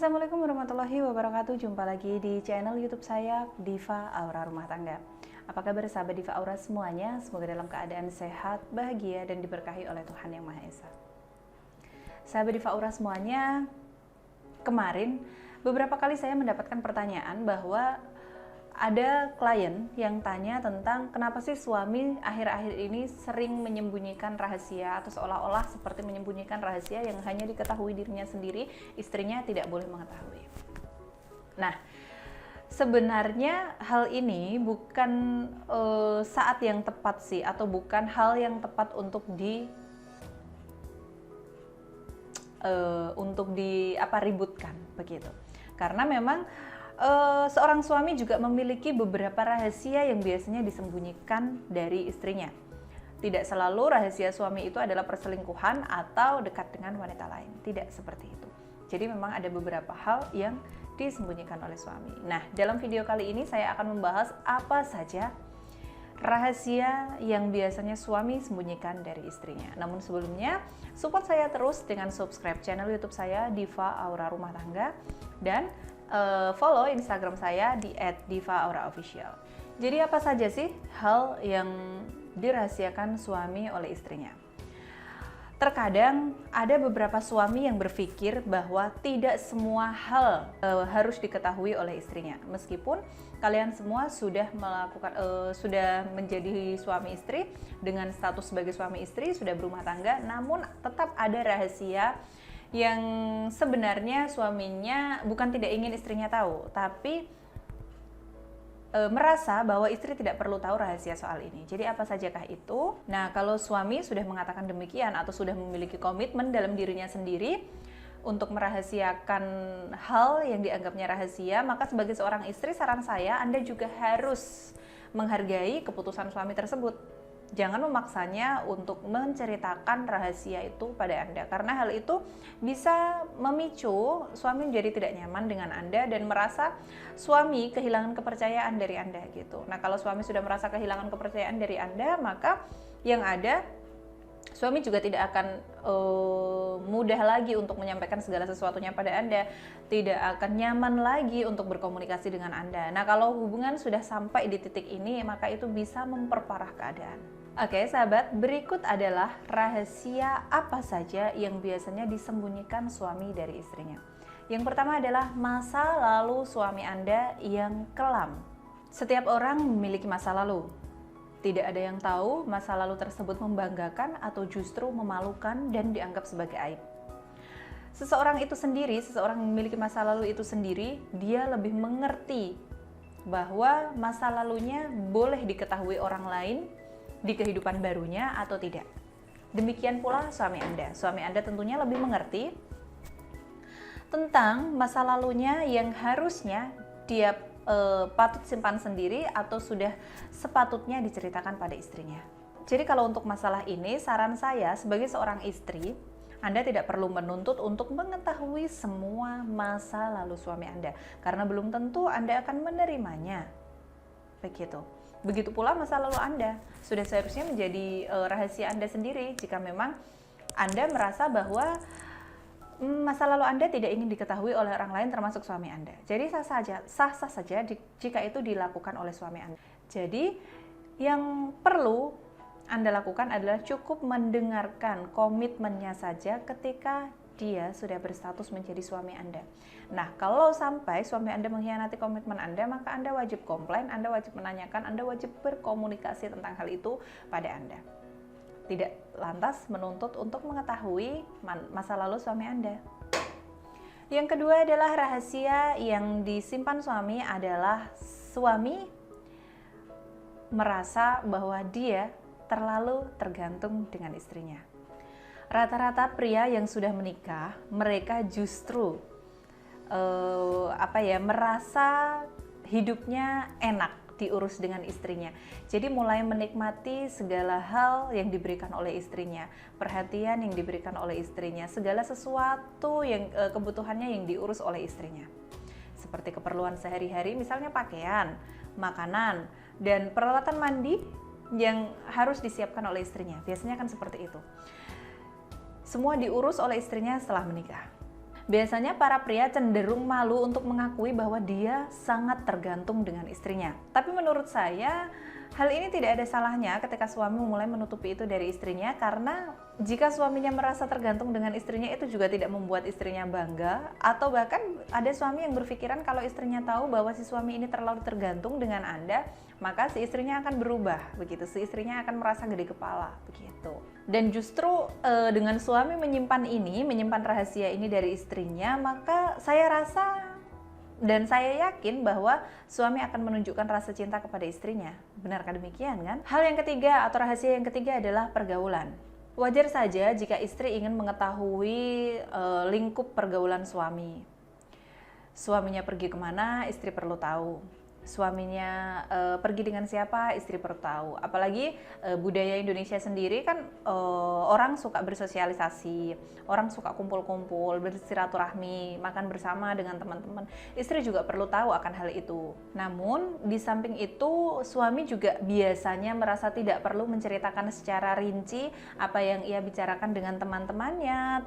Assalamualaikum warahmatullahi wabarakatuh. Jumpa lagi di channel YouTube saya, Diva Aura Rumah Tangga. Apa kabar sahabat Diva Aura semuanya? Semoga dalam keadaan sehat, bahagia, dan diberkahi oleh Tuhan Yang Maha Esa. Sahabat Diva Aura semuanya, kemarin beberapa kali saya mendapatkan pertanyaan bahwa ada klien yang tanya tentang kenapa sih suami akhir-akhir ini sering menyembunyikan rahasia atau seolah-olah seperti menyembunyikan rahasia yang hanya diketahui dirinya sendiri, istrinya tidak boleh mengetahui. Nah, sebenarnya hal ini bukan saat yang tepat sih, atau bukan hal yang tepat untuk ributkan begitu. Karena memang seorang suami juga memiliki beberapa rahasia yang biasanya disembunyikan dari istrinya. Tidak selalu rahasia suami itu adalah perselingkuhan atau dekat dengan wanita lain. Tidak seperti itu. Jadi memang ada beberapa hal yang disembunyikan oleh suami. Nah, dalam video kali ini saya akan membahas apa saja rahasia yang biasanya suami sembunyikan dari istrinya. Namun sebelumnya, support saya terus dengan subscribe channel YouTube saya, Diva Aura Rumah Tangga, dan follow Instagram saya di @diva_aura_official. Jadi apa saja sih hal yang dirahasiakan suami oleh istrinya? Terkadang ada beberapa suami yang berpikir bahwa tidak semua hal harus diketahui oleh istrinya. Meskipun kalian semua sudah menjadi suami istri dengan status sebagai suami istri, sudah berumah tangga, namun tetap ada rahasia yang sebenarnya suaminya bukan tidak ingin istrinya tahu, tapi merasa bahwa istri tidak perlu tahu rahasia soal ini. Jadi apa sajakah itu? Nah, kalau suami sudah mengatakan demikian atau sudah memiliki komitmen dalam dirinya sendiri untuk merahasiakan hal yang dianggapnya rahasia, maka sebagai seorang istri, saran saya Anda juga harus menghargai keputusan suami tersebut. Jangan memaksanya untuk menceritakan rahasia itu pada Anda, karena hal itu bisa memicu suami menjadi tidak nyaman dengan Anda dan merasa suami kehilangan kepercayaan dari Anda gitu. Nah, kalau suami sudah merasa kehilangan kepercayaan dari Anda, maka yang ada suami juga tidak akan mudah lagi untuk menyampaikan segala sesuatunya pada Anda, tidak akan nyaman lagi untuk berkomunikasi dengan Anda. Nah, kalau hubungan sudah sampai di titik ini, maka itu bisa memperparah keadaan. Oke, sahabat, berikut adalah rahasia apa saja yang biasanya disembunyikan suami dari istrinya. Yang pertama adalah masa lalu suami Anda yang kelam. Setiap orang memiliki masa lalu. Tidak ada yang tahu masa lalu tersebut membanggakan atau justru memalukan dan dianggap sebagai aib. Seseorang yang memiliki masa lalu itu sendiri, dia lebih mengerti bahwa masa lalunya boleh diketahui orang lain di kehidupan barunya atau tidak. Demikian pula suami Anda. Suami Anda tentunya lebih mengerti tentang masa lalunya yang harusnya dia patut simpan sendiri atau sudah sepatutnya diceritakan pada istrinya. Jadi kalau untuk masalah ini, saran saya sebagai seorang istri, Anda tidak perlu menuntut untuk mengetahui semua masa lalu suami Anda, karena belum tentu Anda akan menerimanya. Begitu pula masa lalu Anda, sudah seharusnya menjadi rahasia Anda sendiri jika memang Anda merasa bahwa masa lalu Anda tidak ingin diketahui oleh orang lain termasuk suami Anda. Jadi sah-sah saja jika itu dilakukan oleh suami Anda. Jadi yang perlu Anda lakukan adalah cukup mendengarkan komitmennya saja ketika dia sudah berstatus menjadi suami Anda. Nah, kalau sampai suami Anda mengkhianati komitmen Anda, maka Anda wajib komplain, Anda wajib menanyakan, Anda wajib berkomunikasi tentang hal itu pada Anda. Tidak lantas menuntut untuk mengetahui masa lalu suami Anda. Yang kedua adalah rahasia yang disimpan suami adalah suami merasa bahwa dia terlalu tergantung dengan istrinya. Rata-rata pria yang sudah menikah, mereka justru merasa hidupnya enak diurus dengan istrinya. Jadi mulai menikmati segala hal yang diberikan oleh istrinya, perhatian yang diberikan oleh istrinya, segala sesuatu yang kebutuhannya yang diurus oleh istrinya. Seperti keperluan sehari-hari, misalnya pakaian, makanan, dan peralatan mandi yang harus disiapkan oleh istrinya. Biasanya kan seperti itu. Semua diurus oleh istrinya setelah menikah. biasanya para pria cenderung malu untuk mengakui bahwa dia sangat tergantung dengan istrinya. Tapi menurut saya, hal ini tidak ada salahnya ketika suami mulai menutupi itu dari istrinya, karena jika suaminya merasa tergantung dengan istrinya, itu juga tidak membuat istrinya bangga, atau bahkan ada suami yang berpikiran kalau istrinya tahu bahwa si suami ini terlalu tergantung dengan Anda, maka si istrinya akan berubah, begitu. Si istrinya akan merasa gede kepala, begitu. Dan justru dengan suami menyimpan rahasia ini dari istrinya, maka saya rasa dan saya yakin bahwa suami akan menunjukkan rasa cinta kepada istrinya. Benarkah demikian kan? Hal yang ketiga atau rahasia yang ketiga adalah pergaulan. Wajar saja jika istri ingin mengetahui lingkup pergaulan suami. Suaminya pergi kemana, istri perlu tahu. Suaminya pergi dengan siapa, istri perlu tahu. Apalagi budaya Indonesia sendiri kan orang suka bersosialisasi, orang suka kumpul-kumpul, bersilaturahmi, makan bersama dengan teman-teman. Istri juga perlu tahu akan hal itu. Namun di samping itu, suami juga biasanya merasa tidak perlu menceritakan secara rinci apa yang ia bicarakan dengan teman-temannya,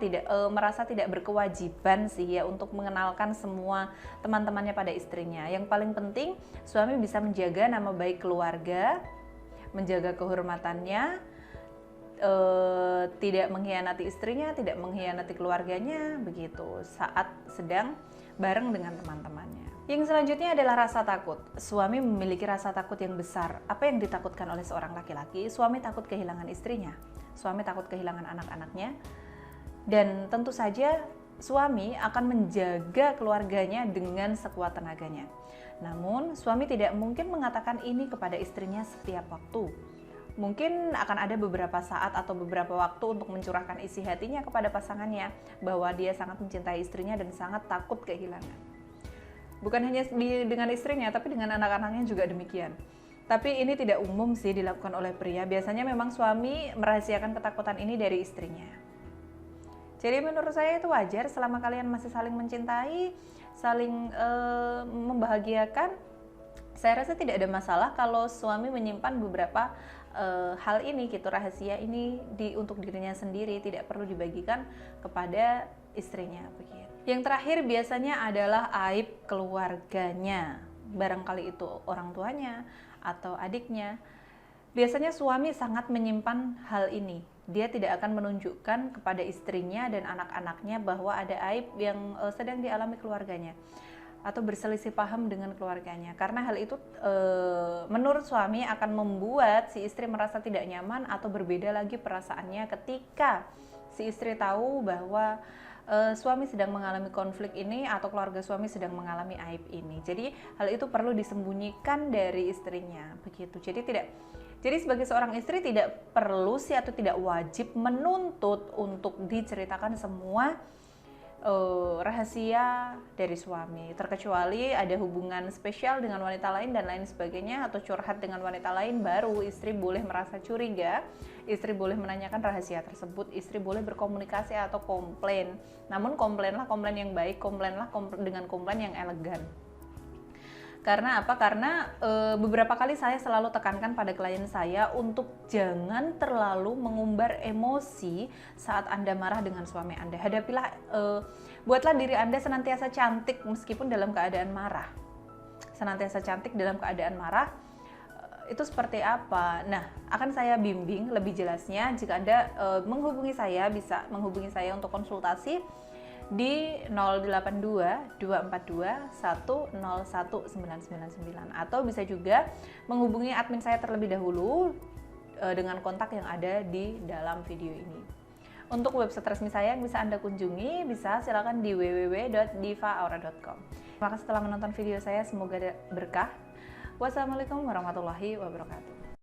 merasa tidak berkewajiban sih ya untuk mengenalkan semua teman-temannya pada istrinya. Yang paling penting, suami bisa menjaga nama baik keluarga, menjaga kehormatannya, tidak mengkhianati istrinya, tidak mengkhianati keluarganya, begitu, saat sedang bareng dengan teman-temannya. Yang selanjutnya adalah rasa takut. Suami memiliki rasa takut yang besar. Apa yang ditakutkan oleh seorang laki-laki? Suami takut kehilangan istrinya, suami takut kehilangan anak-anaknya, dan tentu saja suami akan menjaga keluarganya dengan sekuat tenaganya. Namun, suami tidak mungkin mengatakan ini kepada istrinya setiap waktu. Mungkin akan ada beberapa saat atau beberapa waktu untuk mencurahkan isi hatinya kepada pasangannya bahwa dia sangat mencintai istrinya dan sangat takut kehilangan. Bukan hanya dengan istrinya, tapi dengan anak-anaknya juga demikian. Tapi ini tidak umum sih dilakukan oleh pria. Biasanya memang suami merahasiakan ketakutan ini dari istrinya. Jadi menurut saya itu wajar selama kalian masih saling mencintai, saling membahagiakan. Saya rasa tidak ada masalah kalau suami menyimpan beberapa hal ini gitu, rahasia ini untuk dirinya sendiri, tidak perlu dibagikan kepada istrinya begitu. Yang terakhir biasanya adalah aib keluarganya, barangkali itu orang tuanya atau adiknya. Biasanya suami sangat menyimpan hal ini. Dia tidak akan menunjukkan kepada istrinya dan anak-anaknya bahwa ada aib yang sedang dialami keluarganya atau berselisih paham dengan keluarganya. Karena hal itu menurut suami akan membuat si istri merasa tidak nyaman atau berbeda lagi perasaannya ketika si istri tahu bahwa suami sedang mengalami konflik ini atau keluarga suami sedang mengalami aib ini. Jadi hal itu perlu disembunyikan dari istrinya begitu. Jadi sebagai seorang istri tidak perlu sih atau tidak wajib menuntut untuk diceritakan semua rahasia dari suami, terkecuali ada hubungan spesial dengan wanita lain dan lain sebagainya, atau curhat dengan wanita lain, baru istri boleh merasa curiga, istri boleh menanyakan rahasia tersebut, istri boleh berkomunikasi atau komplain. Namun komplainlah komplain yang baik, komplainlah dengan komplain yang elegan. Karena apa? Karena beberapa kali saya selalu tekankan pada klien saya untuk jangan terlalu mengumbar emosi saat Anda marah dengan suami Anda. Buatlah diri Anda senantiasa cantik meskipun dalam keadaan marah. Senantiasa cantik dalam keadaan marah, itu seperti apa? Nah, akan saya bimbing lebih jelasnya jika Anda menghubungi saya, bisa menghubungi saya untuk konsultasi di 082 242 101999, atau bisa juga menghubungi admin saya terlebih dahulu dengan kontak yang ada di dalam video ini. Untuk website resmi saya yang bisa Anda kunjungi, bisa silakan di www.divaaura.com. Terima kasih telah menonton video saya, semoga berkah. Wassalamualaikum warahmatullahi wabarakatuh.